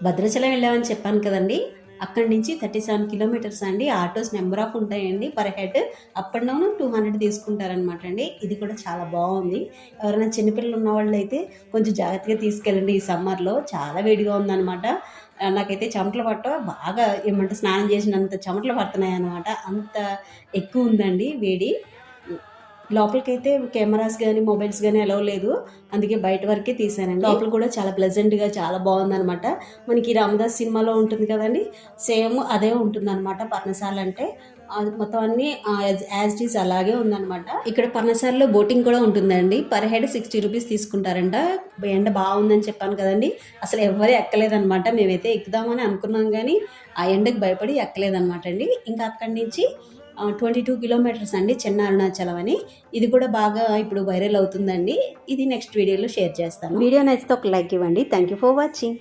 భద్రాచలం వెళ్ళామని చెప్పాను కదండి. అక్కడి నుంచి 37 కిలోమీటర్స్ అండి. ఆటోస్ నెంబర్ ఆఫ్ ఉంటాయండి per head. Up and down 200 తీసుకుంటారనమాట అండి. ఇది కూడా చాలా బాగుంది. ఎవరైనా చిన్నపిల్లలు ఉన్న వాళ్ళు అయితే కొంచెం జాగ్రత్తగా తీసుకెళ్ళండి. ఈ సమ్మర్లో చాలా వేడిగా ఉందన్నమాట. నాకైతే చెమటలు బాగా ఏమంటే స్నానం చేసినంత చెమటలు పడుతున్నాయి అనమాట. అంత ఎక్కువ ఉందండి వేడి. లోపలికైతే కెమెరాస్ కానీ మొబైల్స్ కానీ అలౌ లేదు, అందుకే బయట వరకే తీసానండి. లోపల కూడా చాలా ప్లెజెంట్గా చాలా బాగుందనమాట. మనకి రామదాస్ సినిమాలో ఉంటుంది కదండి, సేమ్ అదే ఉంటుందన్నమాట. పర్ణశాల అంటే అది మొత్తం అన్ని యాజ్ ఇట్ ఈస్ అలాగే ఉందన్నమాట. ఇక్కడ పర్ణశాలలో బోటింగ్ కూడా ఉంటుందండి. పర్ హెడ్ 60 రూపీస్ తీసుకుంటారంట. ఎండ బాగుందని చెప్పాను కదండి, అసలు ఎవరు ఎక్కలేదనమాట. మేమైతే ఎక్కుదామని అనుకున్నాం కానీ ఆ ఎండకు భయపడి ఎక్కలేదనమాట అండి. ఇంకా అక్కడి నుంచి 22 కిలోమీటర్స్ అండి చిన్న అరుణాచలం అని. ఇది కూడా బాగా ఇప్పుడు వైరల్ అవుతుందండి. ఇది నెక్స్ట్ వీడియోలో షేర్ చేస్తాను. వీడియో నచ్చితే ఒక లైక్ ఇవ్వండి. Thank you for watching.